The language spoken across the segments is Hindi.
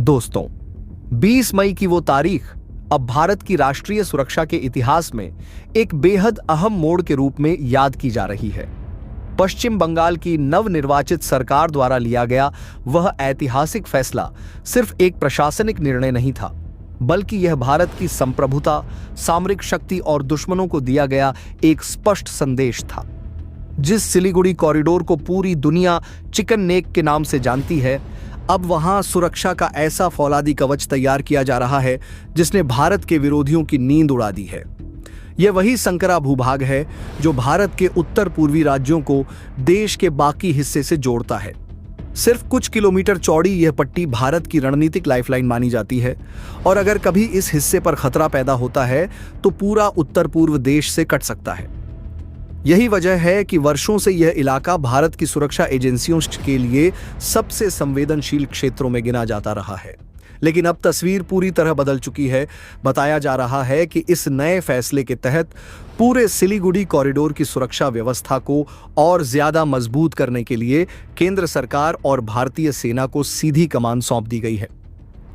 दोस्तों, 20 मई की वो तारीख अब भारत की राष्ट्रीय सुरक्षा के इतिहास में एक बेहद अहम मोड़ के रूप में याद की जा रही है। पश्चिम बंगाल की नवनिर्वाचित सरकार द्वारा लिया गया वह ऐतिहासिक फैसला सिर्फ एक प्रशासनिक निर्णय नहीं था, बल्कि यह भारत की संप्रभुता, सामरिक शक्ति और दुश्मनों को दिया गया एक स्पष्ट संदेश था। जिस सिलीगुड़ी कॉरिडोर को पूरी दुनिया चिकन नेक के नाम से जानती है, अब वहां सुरक्षा का ऐसा फौलादी कवच तैयार किया जा रहा है जिसने भारत के विरोधियों की नींद उड़ा दी है। यह वही संकरा भूभाग है जो भारत के उत्तर पूर्वी राज्यों को देश के बाकी हिस्से से जोड़ता है। सिर्फ कुछ किलोमीटर चौड़ी यह पट्टी भारत की रणनीतिक लाइफलाइन मानी जाती है और अगर कभी इस हिस्से पर खतरा पैदा होता है तो पूरा उत्तर पूर्व देश से कट सकता है। यही वजह है कि वर्षों से यह इलाका भारत की सुरक्षा एजेंसियों के लिए सबसे संवेदनशील क्षेत्रों में गिना जाता रहा है। लेकिन अब तस्वीर पूरी तरह बदल चुकी है। बताया जा रहा है कि इस नए फैसले के तहत पूरे सिलीगुड़ी कॉरिडोर की सुरक्षा व्यवस्था को और ज्यादा मजबूत करने के लिए केंद्र सरकार और भारतीय सेना को सीधी कमान सौंप दी गई है।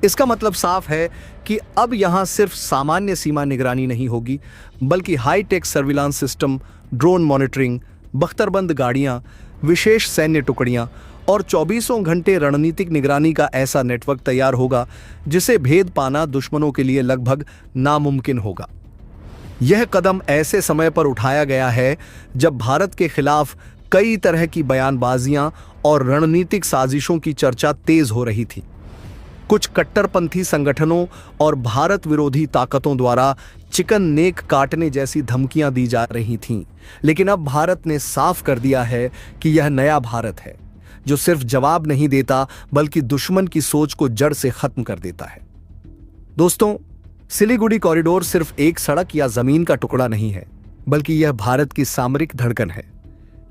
इसका मतलब साफ है कि अब यहां सिर्फ सामान्य सीमा निगरानी नहीं होगी, बल्कि hi-tech surveillance system, drone monitoring, बख्तरबंद गाड़ियां, विशेष सैन्य टुकड़ियां और 24 घंटे रणनीतिक निगरानी का ऐसा नेटवर्क तैयार होगा जिसे भेद पाना दुश्मनों के लिए लगभग नामुमकिन होगा। यह कदम ऐसे समय पर उठाया गया है जब भारत के खिलाफ कई तरह की बयानबाजियां और रणनीतिक साजिशों की चर्चा तेज हो रही थी। कुछ कट्टरपंथी संगठनों और भारत विरोधी ताकतों द्वारा चिकन नेक काटने जैसी धमकियां दी जा रही थीं, लेकिन अब भारत ने साफ कर दिया है कि यह नया भारत है जो सिर्फ जवाब नहीं देता बल्कि दुश्मन की सोच को जड़ से खत्म कर देता है। दोस्तों, सिलीगुड़ी कॉरिडोर सिर्फ एक सड़क या जमीन का टुकड़ा नहीं है, बल्कि यह भारत की सामरिक धड़कन है।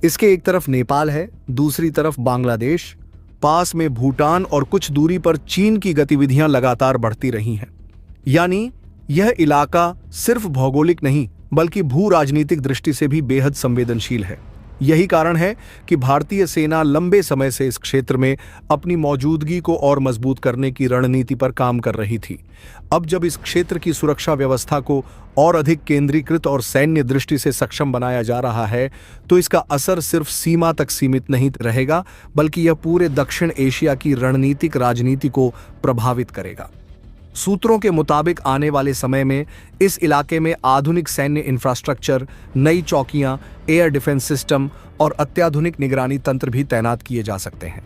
इसके एक तरफ नेपाल है, दूसरी तरफ बांग्लादेश, पास में भूटान और कुछ दूरी पर चीन की गतिविधियां लगातार बढ़ती रही हैं। यानी यह इलाका सिर्फ भौगोलिक नहीं बल्कि भू राजनीतिक दृष्टि से भी बेहद संवेदनशील है। यही कारण है कि भारतीय सेना लंबे समय से इस क्षेत्र में अपनी मौजूदगी को और मजबूत करने की रणनीति पर काम कर रही थी। अब जब इस क्षेत्र की सुरक्षा व्यवस्था को और अधिक केंद्रीकृत और सैन्य दृष्टि से सक्षम बनाया जा रहा है, तो इसका असर सिर्फ सीमा तक सीमित नहीं रहेगा, बल्कि यह पूरे दक्षिण एशिया की रणनीतिक राजनीति को प्रभावित करेगा। सूत्रों के मुताबिक आने वाले समय में इस इलाके में आधुनिक सैन्य इंफ्रास्ट्रक्चर, नई चौकियां, एयर डिफेंस सिस्टम और अत्याधुनिक निगरानी तंत्र भी तैनात किए जा सकते हैं।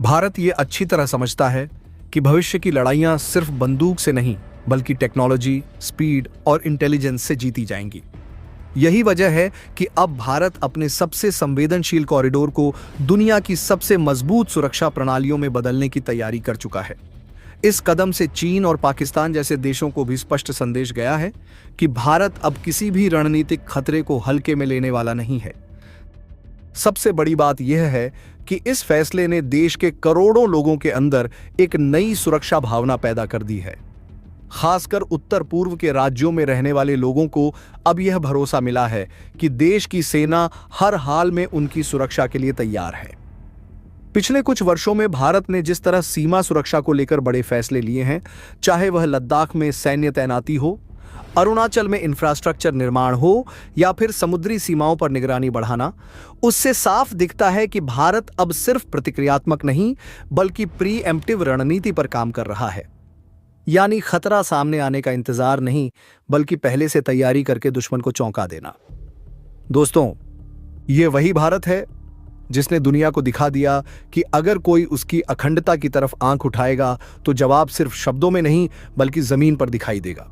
भारत ये अच्छी तरह समझता है कि भविष्य की लड़ाइयां सिर्फ बंदूक से नहीं बल्कि टेक्नोलॉजी, स्पीड और इंटेलिजेंस से जीती जाएंगी। यही वजह है कि अब भारत अपने सबसे संवेदनशील कॉरिडोर को दुनिया की सबसे मजबूत सुरक्षा प्रणालियों में बदलने की तैयारी कर चुका है। इस कदम से चीन और पाकिस्तान जैसे देशों को भी स्पष्ट संदेश गया है कि भारत अब किसी भी रणनीतिक खतरे को हल्के में लेने वाला नहीं है। सबसे बड़ी बात यह है कि इस फैसले ने देश के करोड़ों लोगों के अंदर एक नई सुरक्षा भावना पैदा कर दी है। खासकर उत्तर पूर्व के राज्यों में रहने वाले लोगों को अब यह भरोसा मिला है कि देश की सेना हर हाल में उनकी सुरक्षा के लिए तैयार है। पिछले कुछ वर्षों में भारत ने जिस तरह सीमा सुरक्षा को लेकर बड़े फैसले लिए हैं, चाहे वह लद्दाख में सैन्य तैनाती हो, अरुणाचल में इंफ्रास्ट्रक्चर निर्माण हो या फिर समुद्री सीमाओं पर निगरानी बढ़ाना, उससे साफ दिखता है कि भारत अब सिर्फ प्रतिक्रियात्मक नहीं बल्कि प्रीएम्प्टिव रणनीति पर काम कर रहा है। यानी खतरा सामने आने का इंतजार नहीं बल्कि पहले से तैयारी करके दुश्मन को चौंका देना। दोस्तों, ये वही भारत है जिसने दुनिया को दिखा दिया कि अगर कोई उसकी अखंडता की तरफ आंख उठाएगा तो जवाब सिर्फ शब्दों में नहीं बल्कि जमीन पर दिखाई देगा।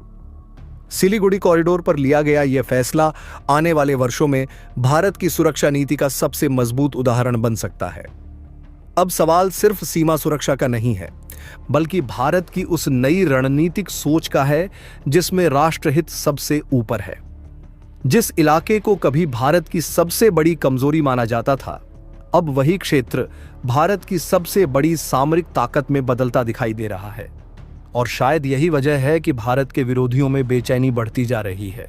सिलीगुड़ी कॉरिडोर पर लिया गया यह फैसला आने वाले वर्षों में भारत की सुरक्षा नीति का सबसे मजबूत उदाहरण बन सकता है। अब सवाल सिर्फ सीमा सुरक्षा का नहीं है, बल्कि भारत की उस नई रणनीतिक सोच का है जिसमें राष्ट्रहित सबसे ऊपर है। जिस इलाके को कभी भारत की सबसे बड़ी कमजोरी माना जाता था, अब वही क्षेत्र भारत की सबसे बड़ी सामरिक ताकत में बदलता दिखाई दे रहा है। और शायद यही वजह है कि भारत के विरोधियों में बेचैनी बढ़ती जा रही है।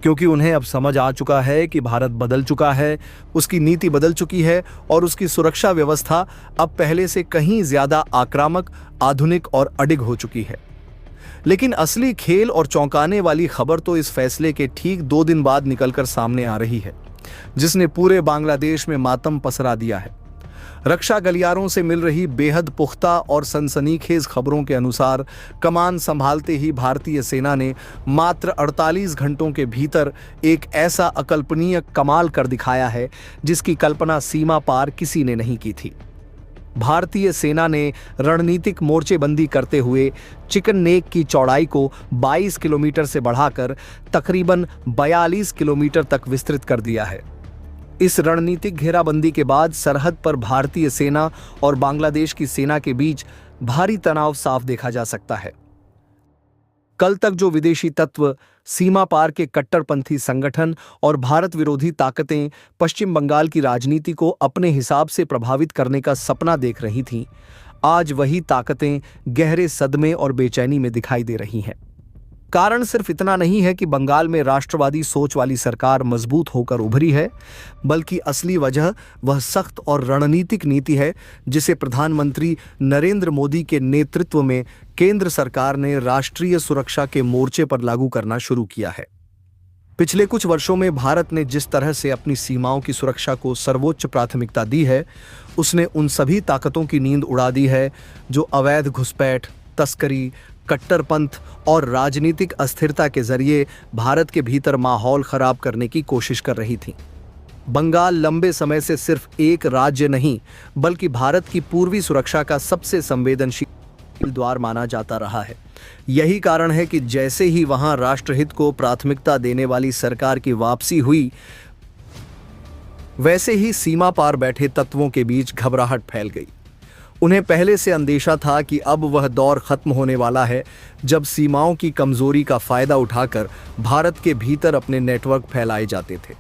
क्योंकि उन्हें अब समझ आ चुका है कि भारत बदल चुका है, उसकी नीति बदल चुकी है और उसकी सुरक्षा व्यवस्था अब पहले से कहीं ज्यादा आक्रामक, आधुनिक और अडिग हो चुकी है। लेकिन असली खेल और चौंकाने वाली खबर तो इस फैसले के ठीक 2 दिन बाद निकलकर सामने आ रही है, जिसने पूरे बांग्लादेश में मातम पसरा दिया है। रक्षा गलियारों से मिल रही बेहद पुख्ता और सनसनीखेज खबरों के अनुसार कमान संभालते ही भारतीय सेना ने मात्र 48 घंटों के भीतर एक ऐसा अकल्पनीय कमाल कर दिखाया है जिसकी कल्पना सीमा पार किसी ने नहीं की थी। भारतीय सेना ने रणनीतिक मोर्चेबंदी करते हुए चिकन नेक की चौड़ाई को 22 किलोमीटर से बढ़ाकर तकरीबन 42 किलोमीटर तक विस्तृत कर दिया है। इस रणनीतिक घेराबंदी के बाद सरहद पर भारतीय सेना और बांग्लादेश की सेना के बीच भारी तनाव साफ देखा जा सकता है। कल तक जो विदेशी तत्व, सीमा पार के कट्टरपंथी संगठन और भारत विरोधी ताकतें पश्चिम बंगाल की राजनीति को अपने हिसाब से प्रभावित करने का सपना देख रही थीं, आज वही ताकतें गहरे सदमे और बेचैनी में दिखाई दे रही हैं। कारण सिर्फ इतना नहीं है कि बंगाल में राष्ट्रवादी सोच वाली सरकार मजबूत होकर उभरी है, बल्कि असली वजह वह सख्त और रणनीतिक नीति है जिसे प्रधानमंत्री नरेंद्र मोदी के नेतृत्व में केंद्र सरकार ने राष्ट्रीय सुरक्षा के मोर्चे पर लागू करना शुरू किया है। पिछले कुछ वर्षों में भारत ने जिस तरह से अपनी सीमाओं की सुरक्षा को सर्वोच्च प्राथमिकता दी है, उसने उन सभी ताकतों की नींद उड़ा दी है जो अवैध घुसपैठ, तस्करी, कट्टरपंथ और राजनीतिक अस्थिरता के जरिए भारत के भीतर माहौल खराब करने की कोशिश कर रही थी। बंगाल लंबे समय से सिर्फ एक राज्य नहीं, बल्कि भारत की पूर्वी सुरक्षा का सबसे संवेदनशील द्वार माना जाता रहा है। यही कारण है कि जैसे ही वहां राष्ट्रहित को प्राथमिकता देने वाली सरकार की वापसी हुई, वैसे ही सीमा पार बैठे तत्वों के बीच घबराहट फैल गई। उन्हें पहले से अंदेशा था कि अब वह दौर खत्म होने वाला है जब सीमाओं की कमजोरी का फायदा उठाकर भारत के भीतर अपने नेटवर्क फैलाए जाते थे।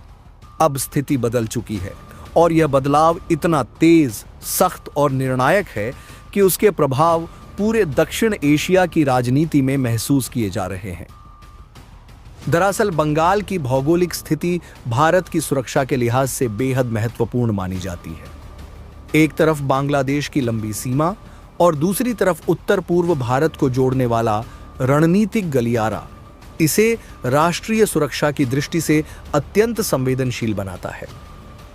अब स्थिति बदल चुकी है और यह बदलाव इतना तेज, सख्त और निर्णायक है कि उसके प्रभाव पूरे दक्षिण एशिया की राजनीति में महसूस किए जा रहे हैं। दरअसल बंगाल की भौगोलिक स्थिति भारत की सुरक्षा के लिहाज से बेहद महत्वपूर्ण मानी जाती है। एक तरफ बांग्लादेश की लंबी सीमा और दूसरी तरफ उत्तर पूर्व भारत को जोड़ने वाला रणनीतिक गलियारा इसे राष्ट्रीय सुरक्षा की दृष्टि से अत्यंत संवेदनशील बनाता है।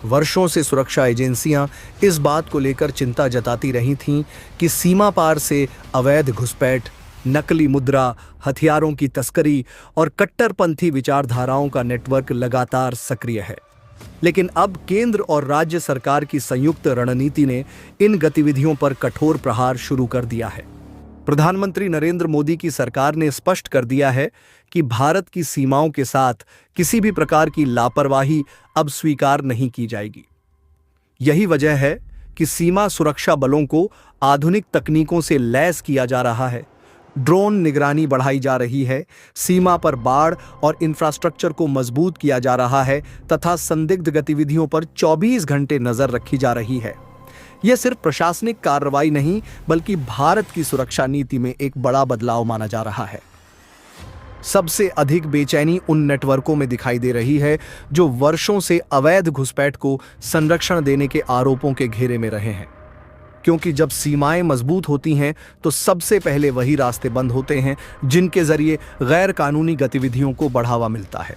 वर्षों से सुरक्षा एजेंसियां इस बात को लेकर चिंता जताती रही थीं कि सीमा पार से अवैध घुसपैठ, नकली मुद्रा, हथियारों की तस्करी और कट्टरपंथी विचारधाराओं का नेटवर्क लगातार सक्रिय है। लेकिन अब केंद्र और राज्य सरकार की संयुक्त रणनीति ने इन गतिविधियों पर कठोर प्रहार शुरू कर दिया है। प्रधानमंत्री नरेंद्र मोदी की सरकार ने स्पष्ट कर दिया है कि भारत की सीमाओं के साथ किसी भी प्रकार की लापरवाही अब स्वीकार नहीं की जाएगी। यही वजह है कि सीमा सुरक्षा बलों को आधुनिक तकनीकों से लैस किया जा रहा है। ड्रोन निगरानी बढ़ाई जा रही है, सीमा पर बाड़ और इंफ्रास्ट्रक्चर को मजबूत किया जा रहा है तथा संदिग्ध गतिविधियों पर 24 घंटे नजर रखी जा रही है। यह सिर्फ प्रशासनिक कार्रवाई नहीं, बल्कि भारत की सुरक्षा नीति में एक बड़ा बदलाव माना जा रहा है। सबसे अधिक बेचैनी उन नेटवर्कों में दिखाई दे रही है जो वर्षों से अवैध घुसपैठ को संरक्षण देने के आरोपों के घेरे में रहे हैं। क्योंकि जब सीमाएं मजबूत होती हैं तो सबसे पहले वही रास्ते बंद होते हैं जिनके जरिए गैर कानूनी गतिविधियों को बढ़ावा मिलता है।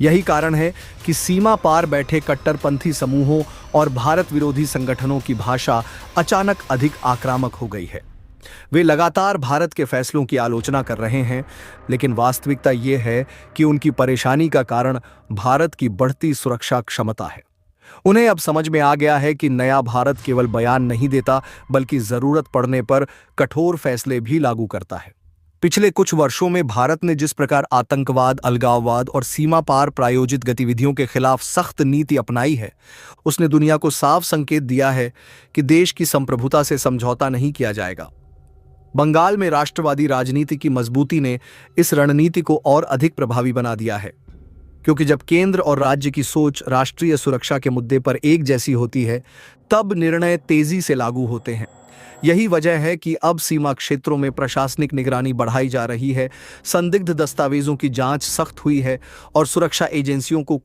यही कारण है कि सीमा पार बैठे कट्टरपंथी समूहों और भारत विरोधी संगठनों की भाषा अचानक अधिक आक्रामक हो गई है। वे लगातार भारत के फैसलों की आलोचना कर रहे हैं, लेकिन वास्तविकता ये है कि उनकी परेशानी का कारण भारत की बढ़ती सुरक्षा क्षमता है। उन्हें अब समझ में आ गया है कि नया भारत केवल बयान नहीं देता, बल्कि जरूरत पड़ने पर कठोर फैसले भी लागू करता है। पिछले कुछ वर्षों में भारत ने जिस प्रकार आतंकवाद, अलगाववाद और सीमा पार प्रायोजित गतिविधियों के खिलाफ सख्त नीति अपनाई है, उसने दुनिया को साफ संकेत दिया है कि देश की संप्रभुता से समझौता नहीं किया जाएगा। बंगाल में राष्ट्रवादी राजनीति की मजबूती ने इस रणनीति को और अधिक प्रभावी बना दिया है, क्योंकि जब केंद्र और राज्य की सोच राष्ट्रीय सुरक्षा के मुद्दे पर एक जैसी होती है, तब निर्णय तेजी से लागू होते हैं। यही वजह है कि अब सीमा क्षेत्रों में प्रशासनिक निगरानी बढ़ाई जा रही है, संदिग्ध दस्तावेजों की जांच सख्त हुई है और सुरक्षा एजेंसियों को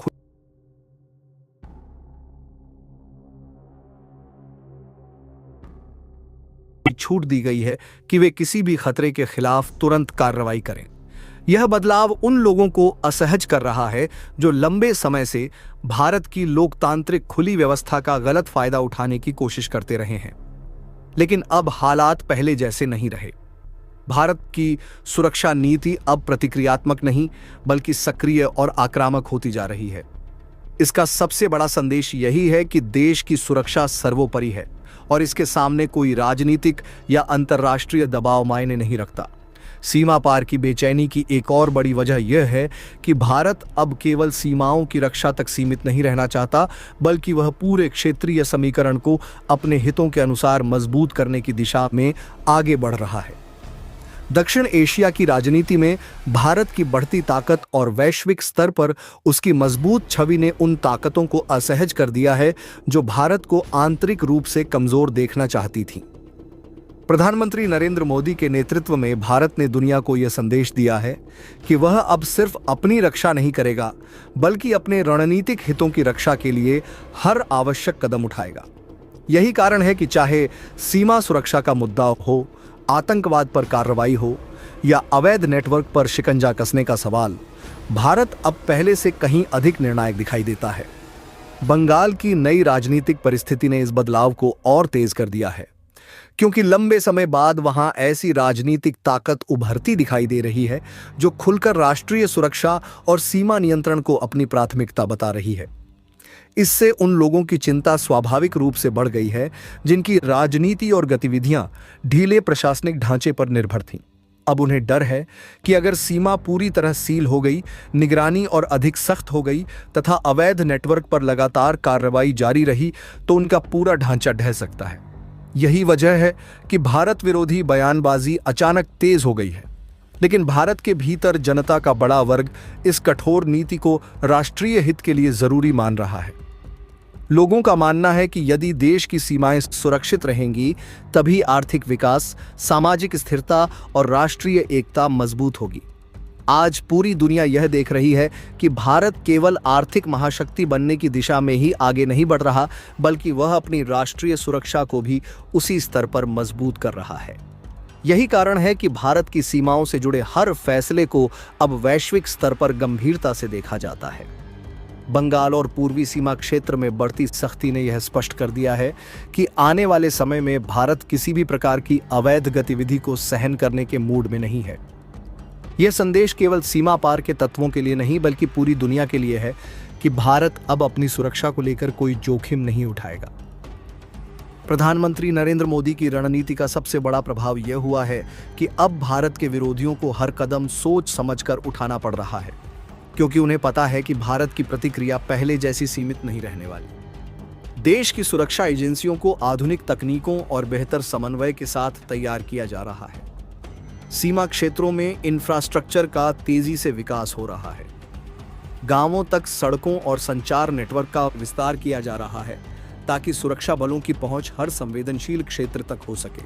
छूट दी गई है कि वे किसी भी खतरे के खिलाफ तुरंत कार्रवाई करें। यह बदलाव उन लोगों को असहज कर रहा है जो लंबे समय से भारत की लोकतांत्रिक खुली व्यवस्था का गलत फायदा उठाने की कोशिश करते रहे हैं। लेकिन अब हालात पहले जैसे नहीं रहे। भारत की सुरक्षा नीति अब प्रतिक्रियात्मक नहीं बल्कि सक्रिय और आक्रामक होती जा रही है। इसका सबसे बड़ा संदेश यही है कि देश की सुरक्षा सर्वोपरि है और इसके सामने कोई राजनीतिक या अंतर्राष्ट्रीय दबाव मायने नहीं रखता। सीमा पार की बेचैनी की एक और बड़ी वजह यह है कि भारत अब केवल सीमाओं की रक्षा तक सीमित नहीं रहना चाहता, बल्कि वह पूरे क्षेत्रीय समीकरण को अपने हितों के अनुसार मजबूत करने की दिशा में आगे बढ़ रहा है। दक्षिण एशिया की राजनीति में भारत की बढ़ती ताकत और वैश्विक स्तर पर उसकी मजबूत छवि ने उन ताकतों को असहज कर दिया है जो भारत को आंतरिक रूप से कमजोर देखना चाहती थीं। प्रधानमंत्री नरेंद्र मोदी के नेतृत्व में भारत ने दुनिया को यह संदेश दिया है कि वह अब सिर्फ अपनी रक्षा नहीं करेगा, बल्कि अपने रणनीतिक हितों की रक्षा के लिए हर आवश्यक कदम उठाएगा। यही कारण है कि चाहे सीमा सुरक्षा का मुद्दा हो, आतंकवाद पर कार्रवाई हो या अवैध नेटवर्क पर शिकंजा कसने का सवाल, भारत अब पहले से कहीं अधिक निर्णायक दिखाई देता है। बंगाल की नई राजनीतिक परिस्थिति ने इस बदलाव को और तेज कर दिया है, क्योंकि लंबे समय बाद वहां ऐसी राजनीतिक ताकत उभरती दिखाई दे रही है जो खुलकर राष्ट्रीय सुरक्षा और सीमा नियंत्रण को अपनी प्राथमिकता बता रही है। इससे उन लोगों की चिंता स्वाभाविक रूप से बढ़ गई है जिनकी राजनीति और गतिविधियां ढीले प्रशासनिक ढांचे पर निर्भर थीं। अब उन्हें डर है कि अगर सीमा पूरी तरह सील हो गई, निगरानी और अधिक सख्त हो गई तथा अवैध नेटवर्क पर लगातार कार्रवाई जारी रही तो उनका पूरा ढांचा ढह सकता है। यही वजह है कि भारत विरोधी बयानबाजी अचानक तेज हो गई है। लेकिन भारत के भीतर जनता का बड़ा वर्ग इस कठोर नीति को राष्ट्रीय हित के लिए जरूरी मान रहा है। लोगों का मानना है कि यदि देश की सीमाएं सुरक्षित रहेंगी, तभी आर्थिक विकास, सामाजिक स्थिरता और राष्ट्रीय एकता मजबूत होगी। आज पूरी दुनिया यह देख रही है कि भारत केवल आर्थिक महाशक्ति बनने की दिशा में ही आगे नहीं बढ़ रहा, बल्कि वह अपनी राष्ट्रीय सुरक्षा को भी उसी स्तर पर मजबूत कर रहा है। यही कारण है कि भारत की सीमाओं से जुड़े हर फैसले को अब वैश्विक स्तर पर गंभीरता से देखा जाता है। बंगाल और पूर्वी सीमा क्षेत्र में बढ़ती सख्ती ने यह स्पष्ट कर दिया है कि आने वाले समय में भारत किसी भी प्रकार की अवैध गतिविधि को सहन करने के मूड में नहीं है। यह संदेश केवल सीमा पार के तत्वों के लिए नहीं, बल्कि पूरी दुनिया के लिए है कि भारत अब अपनी सुरक्षा को लेकर कोई जोखिम नहीं उठाएगा। प्रधानमंत्री नरेंद्र मोदी की रणनीति का सबसे बड़ा प्रभाव यह हुआ है कि अब भारत के विरोधियों को हर कदम सोच समझकर उठाना पड़ रहा है, क्योंकि उन्हें पता है कि भारत की प्रतिक्रिया पहले जैसी सीमित नहीं रहने वाली। देश की सुरक्षा एजेंसियों को आधुनिक तकनीकों और बेहतर समन्वय के साथ तैयार किया जा रहा है। सीमा क्षेत्रों में इंफ्रास्ट्रक्चर का तेजी से विकास हो रहा है। गांवों तक सड़कों और संचार नेटवर्क का विस्तार किया जा रहा है ताकि सुरक्षा बलों की पहुंच हर संवेदनशील क्षेत्र तक हो सके।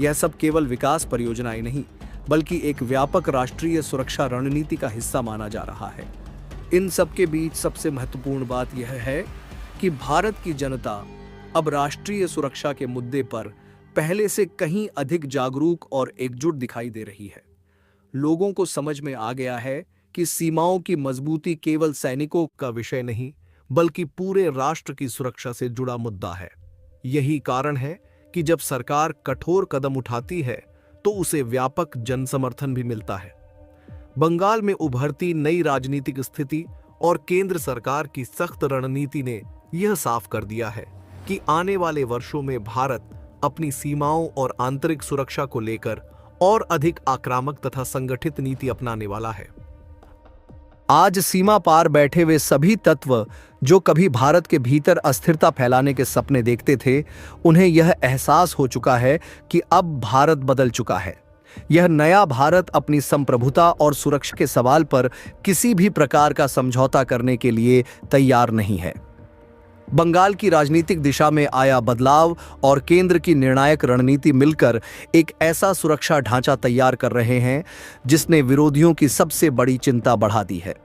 यह सब केवल विकास परियोजनाएं नहीं, बल्कि एक व्यापक राष्ट्रीय सुरक्षा रणनीति का हिस्सा माना जा रहा है। इन सब के बीच सबसे महत्वपूर्ण बात यह है कि भारत की जनता अब राष्ट्रीय सुरक्षा के मुद्दे पर पहले से कहीं अधिक जागरूक और एकजुट दिखाई दे रही है। लोगों को समझ में आ गया है कि सीमाओं की मजबूती केवल सैनिकों का विषय नहीं, बल्कि पूरे राष्ट्र की सुरक्षा से जुड़ा मुद्दा है। यही कारण है कि जब सरकार कठोर कदम उठाती है तो उसे व्यापक जन समर्थन भी मिलता है। बंगाल में उभरती नई राजनीतिक स्थिति और केंद्र सरकार की सख्त रणनीति ने यह साफ कर दिया है कि आने वाले वर्षों में भारत अपनी सीमाओं और आंतरिक सुरक्षा को लेकर और अधिक आक्रामक तथा संगठित नीति अपनाने वाला है। आज सीमा पार बैठे वे सभी तत्व जो कभी भारत के भीतर अस्थिरता फैलाने के सपने देखते थे, उन्हें यह एहसास हो चुका है कि अब भारत बदल चुका है। यह नया भारत अपनी संप्रभुता और सुरक्षा के सवाल पर किसी भी प्रकार का समझौता करने के लिए तैयार नहीं है। बंगाल की राजनीतिक दिशा में आया बदलाव और केंद्र की निर्णायक रणनीति मिलकर एक ऐसा सुरक्षा ढांचा तैयार कर रहे हैं जिसने विरोधियों की सबसे बड़ी चिंता बढ़ा दी है।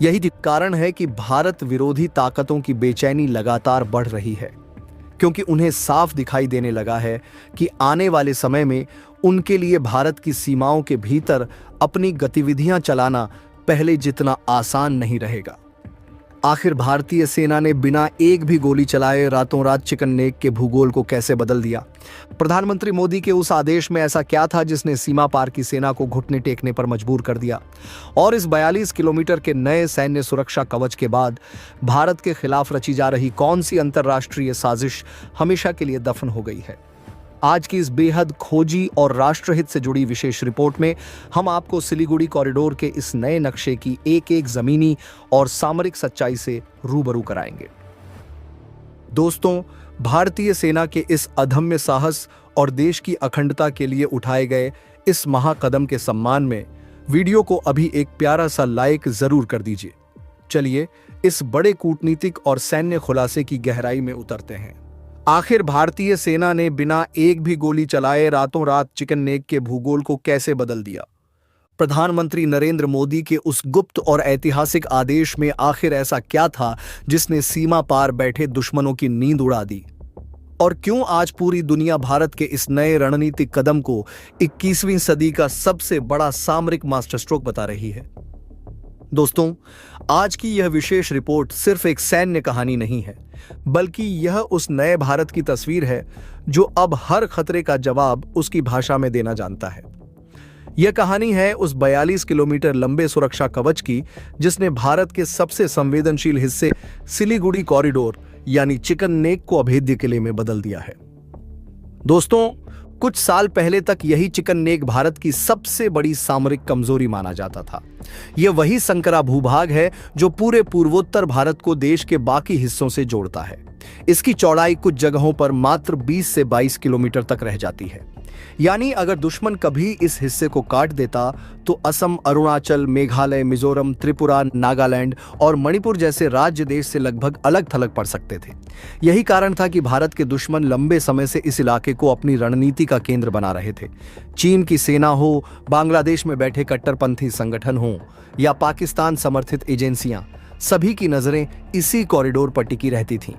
यही कारण है कि भारत विरोधी ताकतों की बेचैनी लगातार बढ़ रही है, क्योंकि उन्हें साफ दिखाई देने लगा है कि आने वाले समय में उनके लिए भारत की सीमाओं के भीतर अपनी गतिविधियां चलाना पहले जितना आसान नहीं रहेगा। आखिर भारतीय सेना ने बिना एक भी गोली चलाए रातों रात चिकन नेक के भूगोल को कैसे बदल दिया? प्रधानमंत्री मोदी के उस आदेश में ऐसा क्या था जिसने सीमा पार की सेना को घुटने टेकने पर मजबूर कर दिया? और इस 42 किलोमीटर के नए सैन्य सुरक्षा कवच के बाद भारत के खिलाफ रची जा रही कौन सी अंतर्राष्ट्रीय साजिश हमेशा के लिए दफन हो गई है? आज की इस बेहद खोजी और राष्ट्रहित से जुड़ी विशेष रिपोर्ट में हम आपको सिलीगुड़ी कॉरिडोर के इस नए नक्शे की एक एक जमीनी और सामरिक सच्चाई से रूबरू कराएंगे। दोस्तों, भारतीय सेना के इस अदम्य साहस और देश की अखंडता के लिए उठाए गए इस महाकदम के सम्मान में वीडियो को अभी एक प्यारा सा लाइक जरूर कर दीजिए। चलिए इस बड़े कूटनीतिक और सैन्य खुलासे की गहराई में उतरते हैं। आखिर भारतीय सेना ने बिना एक भी गोली चलाए रातों रात चिकन नेक के भूगोल को कैसे बदल दिया? प्रधानमंत्री नरेंद्र मोदी के उस गुप्त और ऐतिहासिक आदेश में आखिर ऐसा क्या था जिसने सीमा पार बैठे दुश्मनों की नींद उड़ा दी? और क्यों आज पूरी दुनिया भारत के इस नए रणनीतिक कदम को 21वीं सदी का सबसे बड़ा सामरिक मास्टर स्ट्रोक बता रही है? दोस्तों, आज की यह विशेष रिपोर्ट सिर्फ एक सैन्य कहानी नहीं है, बल्कि यह उस नए भारत की तस्वीर है जो अब हर खतरे का जवाब उसकी भाषा में देना जानता है। यह कहानी है उस 42 किलोमीटर लंबे सुरक्षा कवच की जिसने भारत के सबसे संवेदनशील हिस्से सिलीगुड़ी कॉरिडोर यानी चिकन नेक को अभेद्य किले में बदल दिया है। दोस्तों, कुछ साल पहले तक यही चिकन नेक भारत की सबसे बड़ी सामरिक कमजोरी माना जाता था। यह वही संकरा भूभाग है जो पूरे पूर्वोत्तर भारत को देश के बाकी हिस्सों से जोड़ता है। इसकी चौड़ाई कुछ जगहों पर मात्र 20 से 22 किलोमीटर तक रह जाती है। यानी अगर दुश्मन कभी इस हिस्से को काट देता तो असम, अरुणाचल, मेघालय, मिजोरम, त्रिपुरा, नागालैंड और मणिपुर जैसे राज्य देश से लगभग अलग थलग पड़ सकते थे। यही कारण था कि भारत के दुश्मन लंबे समय से इस इलाके को अपनी रणनीति का केंद्र बना रहे थे। चीन की सेना हो, बांग्लादेश में बैठे कट्टरपंथी संगठन हो या पाकिस्तान समर्थित एजेंसियां, सभी की नजरें इसी कॉरिडोर पर टिकी रहती थीं।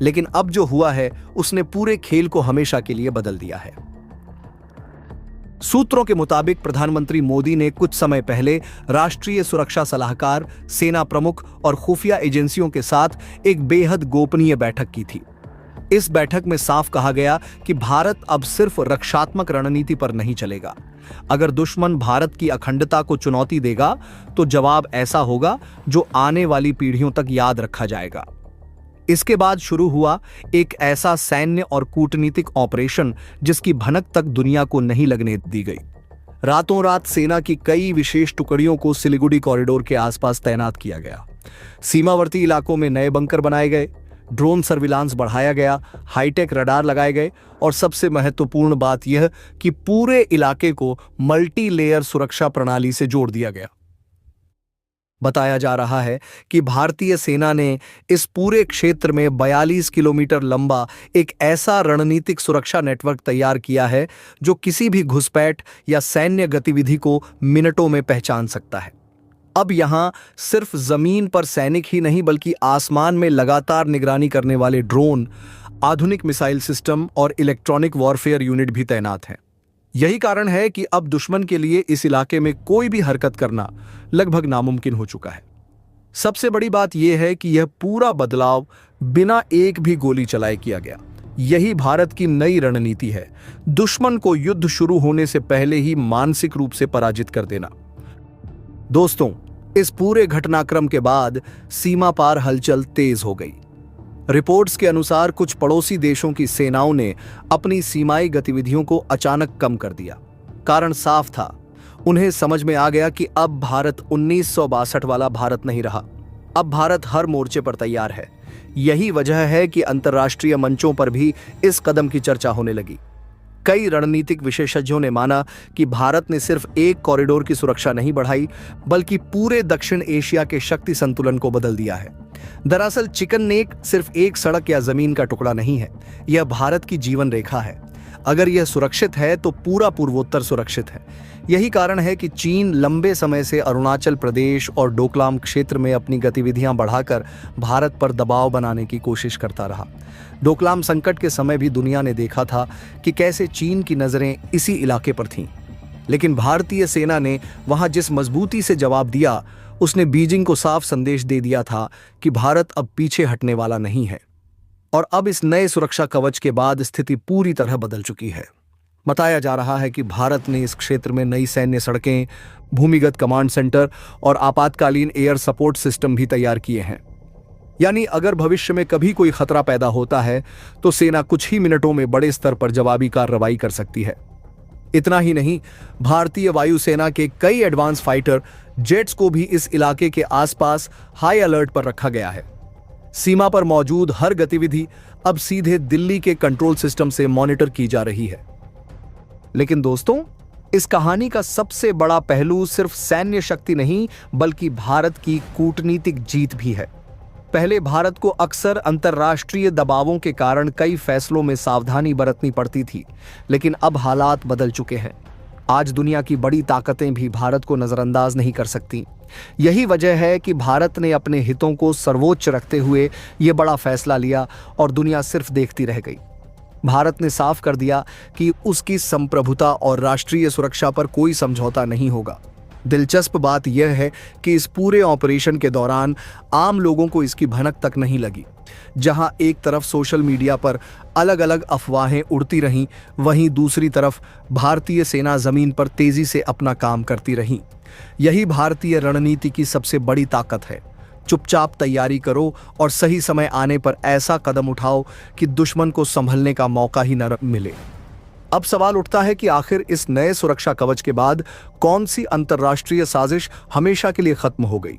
लेकिन अब जो हुआ है उसने पूरे खेल को हमेशा के लिए बदल दिया है। सूत्रों के मुताबिक प्रधानमंत्री मोदी ने कुछ समय पहले राष्ट्रीय सुरक्षा सलाहकार, सेना प्रमुख और खुफिया एजेंसियों के साथ एक बेहद गोपनीय बैठक की थी। इस बैठक में साफ कहा गया कि भारत अब सिर्फ रक्षात्मक रणनीति पर नहीं चलेगा। अगर दुश्मन भारत की अखंडता को चुनौती देगा तो जवाब ऐसा होगा जो आने वाली पीढ़ियों तक याद रखा जाएगा। इसके बाद शुरू हुआ एक ऐसा सैन्य और कूटनीतिक ऑपरेशन जिसकी भनक तक दुनिया को नहीं लगने दी गई। रातों रात सेना की कई विशेष टुकड़ियों को सिलीगुड़ी कॉरिडोर के आसपास तैनात किया गया। सीमावर्ती इलाकों में नए बंकर बनाए गए, ड्रोन सर्विलांस बढ़ाया गया, हाईटेक रडार लगाए गए और सबसे महत्वपूर्ण बात यह कि पूरे इलाके को मल्टी लेयर सुरक्षा प्रणाली से जोड़ दिया गया। बताया जा रहा है कि भारतीय सेना ने इस पूरे क्षेत्र में 42 किलोमीटर लंबा एक ऐसा रणनीतिक सुरक्षा नेटवर्क तैयार किया है जो किसी भी घुसपैठ या सैन्य गतिविधि को मिनटों में पहचान सकता है। अब यहां सिर्फ जमीन पर सैनिक ही नहीं बल्कि आसमान में लगातार निगरानी करने वाले ड्रोन, आधुनिक मिसाइल सिस्टम और इलेक्ट्रॉनिक वॉरफेयर यूनिट भी तैनात हैं। यही कारण है कि अब दुश्मन के लिए इस इलाके में कोई भी हरकत करना लगभग नामुमकिन हो चुका है। सबसे बड़ी बात यह है कि यह पूरा बदलाव बिना एक भी गोली चलाए किया गया। यही भारत की नई रणनीति है, दुश्मन को युद्ध शुरू होने से पहले ही मानसिक रूप से पराजित कर देना। दोस्तों, इस पूरे घटनाक्रम के बाद सीमा पार हलचल तेज हो गई। रिपोर्ट्स के अनुसार कुछ पड़ोसी देशों की सेनाओं ने अपनी सीमाई गतिविधियों को अचानक कम कर दिया। कारण साफ था, उन्हें समझ में आ गया कि अब भारत 1962 वाला भारत नहीं रहा। अब भारत हर मोर्चे पर तैयार है। यही वजह है कि अंतर्राष्ट्रीय मंचों पर भी इस कदम की चर्चा होने लगी। कई रणनीतिक विशेषज्ञों ने माना कि भारत ने सिर्फ एक कॉरिडोर की सुरक्षा नहीं बढ़ाई, बल्कि पूरे दक्षिण एशिया के शक्ति संतुलन को बदल दिया है। दरअसल चिकन नेक सिर्फ एक सड़क या जमीन का टुकड़ा नहीं है, यह भारत की जीवन रेखा है। अगर यह सुरक्षित है तो पूरा पूर्वोत्तर सुरक्षित है। यही कारण है कि चीन लंबे समय से अरुणाचल प्रदेश और डोकलाम क्षेत्र में अपनी गतिविधियां बढ़ाकर भारत पर दबाव बनाने की कोशिश करता रहा। डोकलाम संकट के समय भी दुनिया ने देखा था कि कैसे चीन की नजरें इसी इलाके पर थीं। लेकिन भारतीय सेना ने वहां जिस मजबूती से जवाब दिया, उसने बीजिंग को साफ संदेश दे दिया था कि भारत अब पीछे हटने वाला नहीं है। और अब इस नए सुरक्षा कवच के बाद स्थिति पूरी तरह बदल चुकी है। बताया जा रहा है कि भारत ने इस क्षेत्र में नई सैन्य सड़कें, भूमिगत कमांड सेंटर और आपातकालीन एयर सपोर्ट सिस्टम भी तैयार किए हैं। यानी अगर भविष्य में कभी कोई खतरा पैदा होता है तो सेना कुछ ही मिनटों में बड़े स्तर पर जवाबी कार्रवाई कर सकती है। इतना ही नहीं, भारतीय वायुसेना के कई एडवांस फाइटर जेट्स को भी इस इलाके के आसपास हाई अलर्ट पर रखा गया है। सीमा पर मौजूद हर गतिविधि अब सीधे दिल्ली के कंट्रोल सिस्टम से मॉनिटर की जा रही है। लेकिन दोस्तों, इस कहानी का सबसे बड़ा पहलू सिर्फ सैन्य शक्ति नहीं, बल्कि भारत की कूटनीतिक जीत भी है। पहले भारत को अक्सर अंतर्राष्ट्रीय दबावों के कारण कई फैसलों में सावधानी बरतनी पड़ती थी, लेकिन अब हालात बदल चुके हैं। आज दुनिया की बड़ी ताकतें भी भारत को नजरअंदाज नहीं कर सकती। यही वजह है कि भारत ने अपने हितों को सर्वोच्च रखते हुए यह बड़ा फैसला लिया और दुनिया सिर्फ देखती रह गई। भारत ने साफ कर दिया कि उसकी संप्रभुता और राष्ट्रीय सुरक्षा पर कोई समझौता नहीं होगा। दिलचस्प बात यह है कि इस पूरे ऑपरेशन के दौरान आम लोगों को इसकी भनक तक नहीं लगी। जहां एक तरफ सोशल मीडिया पर अलग अलग अफवाहें उड़ती रहीं, वहीं दूसरी तरफ भारतीय सेना जमीन पर तेजी से अपना काम करती रही। यही भारतीय रणनीति की सबसे बड़ी ताकत है। चुपचाप तैयारी करो और सही समय आने पर ऐसा कदम उठाओ कि दुश्मन को संभलने का मौका ही न मिले। अब सवाल उठता है कि आखिर इस नए सुरक्षा कवच के बाद कौन सी अंतर्राष्ट्रीय साजिश हमेशा के लिए खत्म हो गई।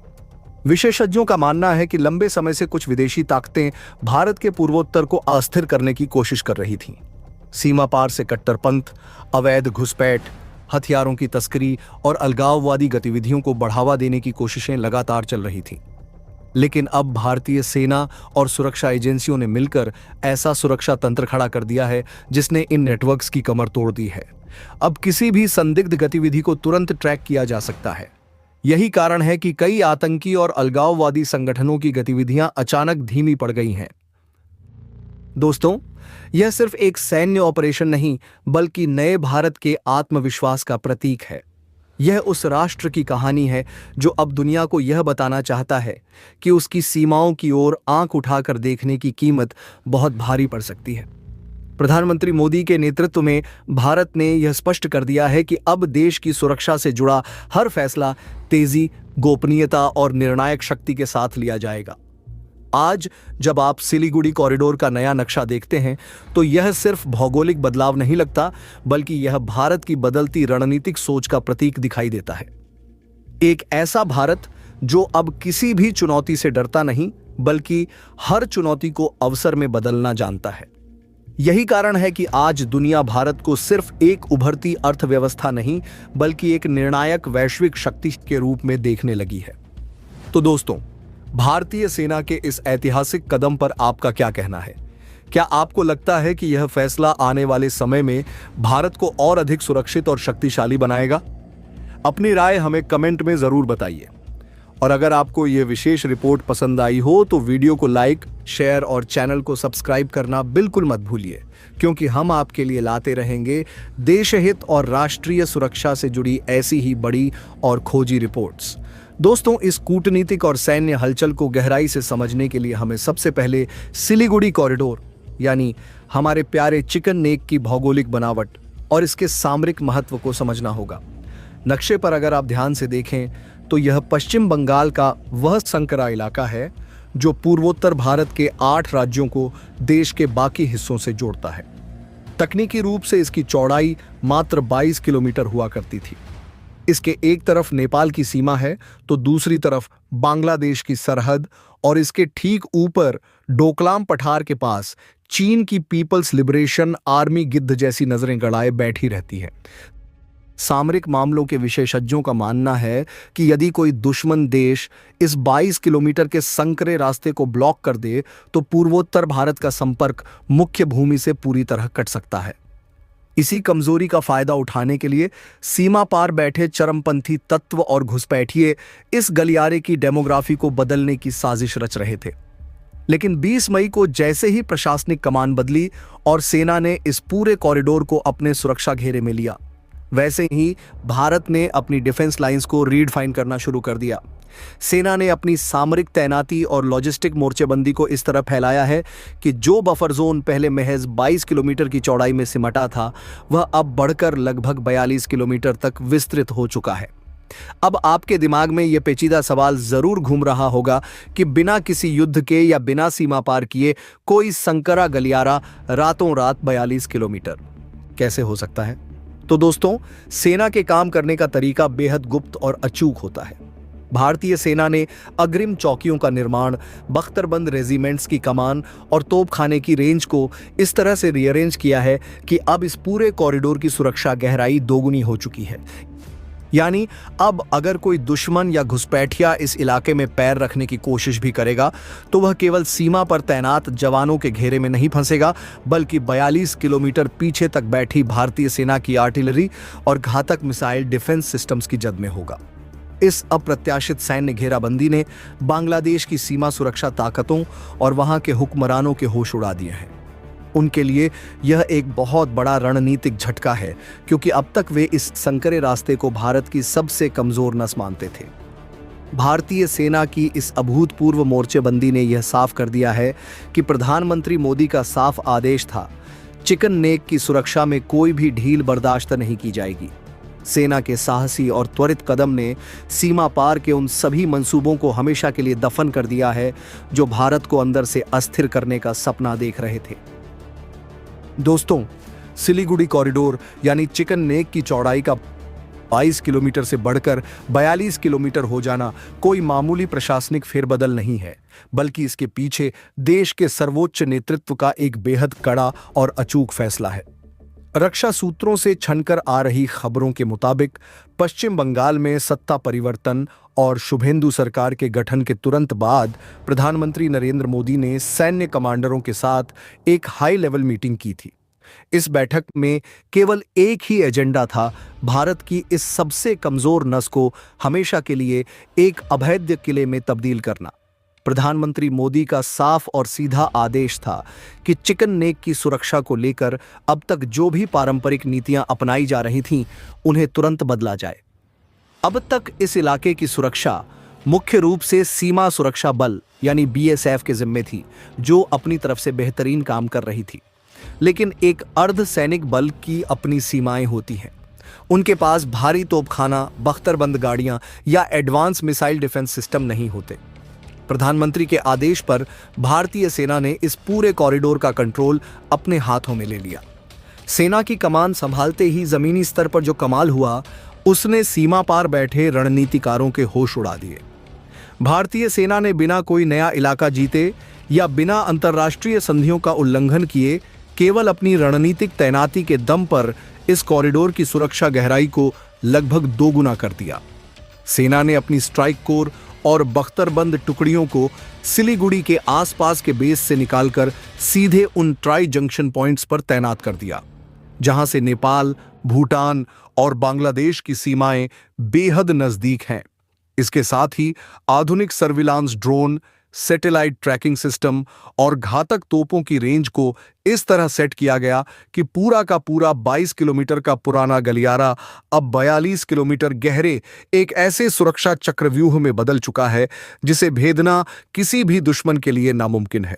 विशेषज्ञों का मानना है कि लंबे समय से कुछ विदेशी ताकतें भारत के पूर्वोत्तर को अस्थिर करने की कोशिश कर रही थीं। सीमा पार से कट्टरपंथ, अवैध घुसपैठ, हथियारों की तस्करी और अलगाववादी गतिविधियों को बढ़ावा देने की कोशिशें लगातार चल रही थीं। लेकिन अब भारतीय सेना और सुरक्षा एजेंसियों ने मिलकर ऐसा सुरक्षा तंत्र खड़ा कर दिया है जिसने इन नेटवर्क्स की कमर तोड़ दी है। अब किसी भी संदिग्ध गतिविधि को तुरंत ट्रैक किया जा सकता है। यही कारण है कि कई आतंकी और अलगाववादी संगठनों की गतिविधियां अचानक धीमी पड़ गई हैं। दोस्तों, यह सिर्फ एक सैन्य ऑपरेशन नहीं, बल्कि नए भारत के आत्मविश्वास का प्रतीक है। यह उस राष्ट्र की कहानी है जो अब दुनिया को यह बताना चाहता है कि उसकी सीमाओं की ओर आंख उठाकर देखने की कीमत बहुत भारी पड़ सकती है। प्रधानमंत्री मोदी के नेतृत्व में भारत ने यह स्पष्ट कर दिया है कि अब देश की सुरक्षा से जुड़ा हर फैसला तेजी, गोपनीयता और निर्णायक शक्ति के साथ लिया जाएगा। आज जब आप सिलीगुड़ी कॉरिडोर का नया नक्शा देखते हैं तो यह सिर्फ भौगोलिक बदलाव नहीं लगता, बल्कि यह भारत की बदलती रणनीतिक सोच का प्रतीक दिखाई देता है। एक ऐसा भारत जो अब किसी भी चुनौती से डरता नहीं, बल्कि हर चुनौती को अवसर में बदलना जानता है। यही कारण है कि आज दुनिया भारत को सिर्फ एक उभरती अर्थव्यवस्था नहीं, बल्कि एक निर्णायक वैश्विक शक्ति के रूप में देखने लगी है। तो दोस्तों, भारतीय सेना के इस ऐतिहासिक कदम पर आपका क्या कहना है? क्या आपको लगता है कि यह फैसला आने वाले समय में भारत को और अधिक सुरक्षित और शक्तिशाली बनाएगा? अपनी राय हमें कमेंट में जरूर बताइए। और अगर आपको यह विशेष रिपोर्ट पसंद आई हो तो वीडियो को लाइक, शेयर और चैनल को सब्सक्राइब करना बिल्कुल मत भूलिए, क्योंकि हम आपके लिए लाते रहेंगे देशहित और राष्ट्रीय सुरक्षा से जुड़ी ऐसी ही बड़ी और खोजी रिपोर्ट्स। दोस्तों, इस कूटनीतिक और सैन्य हलचल को गहराई से समझने के लिए हमें सबसे पहले सिलीगुड़ी कॉरिडोर यानी हमारे प्यारे चिकन नेक की भौगोलिक बनावट और इसके सामरिक महत्व को समझना होगा। नक्शे पर अगर आप ध्यान से देखें तो यह पश्चिम बंगाल का वह संकरा इलाका है जो पूर्वोत्तर भारत के 8 राज्यों को देश के बाकी हिस्सों से जोड़ता है। तकनीकी रूप से इसकी चौड़ाई मात्र 22 किलोमीटर हुआ करती थी। इसके एक तरफ नेपाल की सीमा है तो दूसरी तरफ बांग्लादेश की सरहद और इसके ठीक ऊपर डोकलाम पठार के पास चीन की पीपल्स लिबरेशन आर्मी गिद्ध जैसी नजरें गड़ाए बैठी रहती है। सामरिक मामलों के विशेषज्ञों का मानना है कि यदि कोई दुश्मन देश इस 22 किलोमीटर के संकरे रास्ते को ब्लॉक कर दे तो पूर्वोत्तर भारत का संपर्क मुख्य भूमि से पूरी तरह कट सकता है। इसी कमजोरी का फायदा उठाने के लिए सीमा पार बैठे चरमपंथी तत्व और घुसपैठिए इस गलियारे की डेमोग्राफी को बदलने की साजिश रच रहे थे। लेकिन 20 मई को जैसे ही प्रशासनिक कमान बदली और सेना ने इस पूरे कॉरिडोर को अपने सुरक्षा घेरे में लिया, वैसे ही भारत ने अपनी डिफेंस लाइंस को रीडिफाइन करना शुरू कर दिया। सेना ने अपनी सामरिक तैनाती और लॉजिस्टिक मोर्चेबंदी को इस तरह फैलाया है कि जो बफर जोन पहले महज 22 किलोमीटर की चौड़ाई में सिमटा था, वह अब बढ़कर लगभग 42 किलोमीटर तक विस्तृत हो चुका है। अब आपके दिमाग में यह पेचीदा सवाल जरूर घूम रहा होगा कि बिना किसी युद्ध के या बिना सीमा पार किए कोई संकरा गलियारा रातों रात 42 किलोमीटर कैसे हो सकता है? तो दोस्तों, सेना के काम करने का तरीका बेहद गुप्त और अचूक होता है। भारतीय सेना ने अग्रिम चौकियों का निर्माण, बख्तरबंद रेजिमेंट्स की कमान और तोपखाने की रेंज को इस तरह से रीअरेंज किया है कि अब इस पूरे कॉरिडोर की सुरक्षा गहराई दोगुनी हो चुकी है। यानी अब अगर कोई दुश्मन या घुसपैठिया इस इलाके में पैर रखने की कोशिश भी करेगा तो वह केवल सीमा पर तैनात जवानों के घेरे में नहीं फंसेगा, बल्कि 42 किलोमीटर पीछे तक बैठी भारतीय सेना की आर्टिलरी और घातक मिसाइल डिफेंस सिस्टम्स की जद में होगा। इस अप्रत्याशित सैन्य घेराबंदी ने बांग्लादेश की सीमा सुरक्षा ताकतों और वहां के हुक्मरानों के होश उड़ा दिए हैं। उनके लिए यह एक बहुत बड़ा रणनीतिक झटका है, क्योंकि अब तक वे इस संकरे रास्ते को भारत की सबसे कमजोर नस मानते थे। भारतीय सेना की इस अभूतपूर्व मोर्चेबंदी ने यह साफ कर दिया है कि प्रधानमंत्री मोदी का साफ आदेश था, चिकन नेक की सुरक्षा में कोई भी ढील बर्दाश्त नहीं की जाएगी। सेना के साहसी और त्वरित कदम ने सीमा पार के उन सभी मंसूबों को हमेशा के लिए दफन कर दिया है जो भारत को अंदर से अस्थिर करने का सपना देख रहे थे। दोस्तों, सिलीगुड़ी कॉरिडोर यानी चिकन नेक की चौड़ाई का 22 किलोमीटर से बढ़कर 42 किलोमीटर हो जाना कोई मामूली प्रशासनिक फेरबदल नहीं है, बल्कि इसके पीछे देश के सर्वोच्च नेतृत्व का एक बेहद कड़ा और अचूक फैसला है। रक्षा सूत्रों से छनकर आ रही खबरों के मुताबिक पश्चिम बंगाल में सत्ता परिवर्तन और शुभेंदु सरकार के गठन के तुरंत बाद प्रधानमंत्री नरेंद्र मोदी ने सैन्य कमांडरों के साथ एक हाई लेवल मीटिंग की थी। इस बैठक में केवल एक ही एजेंडा था, भारत की इस सबसे कमजोर नस को हमेशा के लिए एक अभेद्य किले में तब्दील करना। प्रधानमंत्री मोदी का साफ और सीधा आदेश था कि चिकन नेक की सुरक्षा को लेकर अब तक जो भी पारंपरिक नीतियां अपनाई जा रही थीं, उन्हें तुरंत बदला जाए। अब तक इस इलाके की सुरक्षा मुख्य रूप से सीमा सुरक्षा बल यानी बीएसएफ के जिम्मे थी, जो अपनी तरफ से बेहतरीन काम कर रही थी। लेकिन एक अर्ध सैनिक बल की अपनी सीमाएं होती हैं। उनके पास भारी तोपखाना, बख्तरबंद गाड़ियां या एडवांस मिसाइल डिफेंस सिस्टम नहीं होते। प्रधानमंत्री के आदेश पर भारतीय सेना ने इस पूरे कॉरिडोर का कंट्रोल अपने हाथों में ले लिया। सेना की कमान संभालते ही जमीनी स्तर पर जो कमाल हुआ, उसने सीमा पार बैठे रणनीतिकारों के होश उड़ा दिए। भारतीय सेना ने बिना कोई नया इलाका जीते या बिना अंतर्राष्ट्रीय संधियों का उल्लंघन किए केवल अपनी रणनीतिक तैनाती के दम पर इस कॉरिडोर की सुरक्षा गहराई को लगभग दोगुना कर दिया। सेना ने अपनी स्ट्राइक कोर और बख्तरबंद टुकड़ियों को सिलीगुड़ी के आसपास के बेस से निकालकर सीधे उन ट्राई जंक्शन पॉइंट्स पर तैनात कर दिया, जहां से नेपाल, भूटान और बांग्लादेश की सीमाएं बेहद नजदीक हैं। इसके साथ ही आधुनिक surveillance drone, satellite tracking system और घातक तोपों की रेंज को इस तरह सेट किया गया कि पूरा का पूरा 22 किलोमीटर का पुराना गलियारा अब 42 किलोमीटर गहरे एक ऐसे सुरक्षा चक्रव्यूह में बदल चुका है जिसे भेदना किसी भी दुश्मन के लिए नामुमकिन है।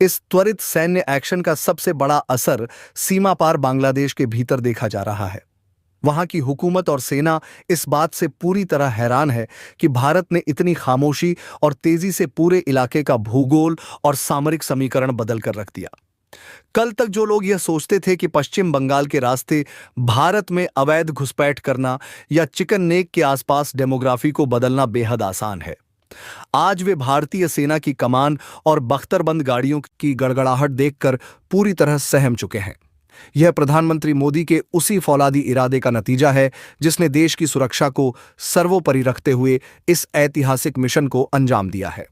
इस त्वरित सैन्य एक्शन का सबसे बड़ा असर सीमा पार बांग्लादेश के भीतर देखा जा रहा है। वहां की हुकूमत और सेना इस बात से पूरी तरह हैरान है कि भारत ने इतनी खामोशी और तेजी से पूरे इलाके का भूगोल और सामरिक समीकरण बदल कर रख दिया। कल तक जो लोग यह सोचते थे कि पश्चिम बंगाल के रास्ते भारत में अवैध घुसपैठ करना या चिकन नेक के आसपास डेमोग्राफी को बदलना बेहद आसान है, आज वे भारतीय सेना की कमान और बख्तरबंद गाड़ियों की गड़गड़ाहट देखकर पूरी तरह सहम चुके हैं। यह प्रधानमंत्री मोदी के उसी फौलादी इरादे का नतीजा है जिसने देश की सुरक्षा को सर्वोपरि रखते हुए इस ऐतिहासिक मिशन को अंजाम दिया है।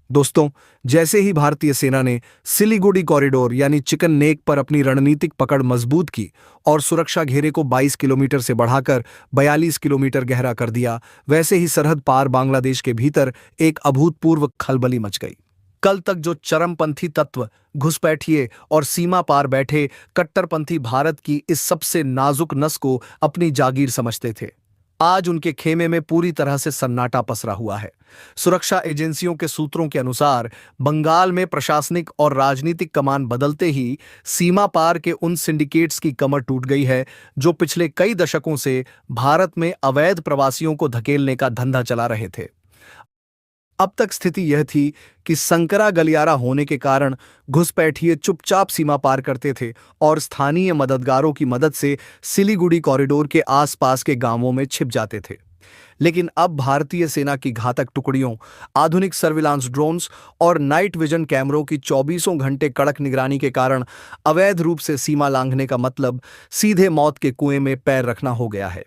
दोस्तों, जैसे ही भारतीय सेना ने सिलीगुड़ी कॉरिडोर यानी चिकन नेक पर अपनी रणनीतिक पकड़ मजबूत की और सुरक्षा घेरे को 22 किलोमीटर से बढ़ाकर 42 किलोमीटर गहरा कर दिया, वैसे ही सरहद पार बांग्लादेश के भीतर एक अभूतपूर्व खलबली मच गई। कल तक जो चरमपंथी तत्व घुसपैठिए और सीमा पार बैठे कट्टरपंथी भारत की इस सबसे नाजुक नस को अपनी जागीर समझते थे, आज उनके खेमे में पूरी तरह से सन्नाटा पसरा हुआ है। सुरक्षा एजेंसियों के सूत्रों के अनुसार बंगाल में प्रशासनिक और राजनीतिक कमान बदलते ही सीमा पार के उन सिंडिकेट्स की कमर टूट गई है जो पिछले कई दशकों से भारत में अवैध प्रवासियों को धकेलने का धंधा चला रहे थे। अब तक स्थिति यह थी कि संकरा गलियारा होने के कारण घुसपैठिए चुपचाप सीमा पार करते थे और स्थानीय मददगारों की मदद से सिलीगुड़ी कॉरिडोर के आसपास के गांवों में छिप जाते थे। लेकिन अब भारतीय सेना की घातक टुकड़ियों, आधुनिक सर्विलांस ड्रोन्स और नाइट विजन कैमरों की 24 घंटे कड़क निगरानी के कारण अवैध रूप से सीमा लांघने का मतलब सीधे मौत के कुएं में पैर रखना हो गया है।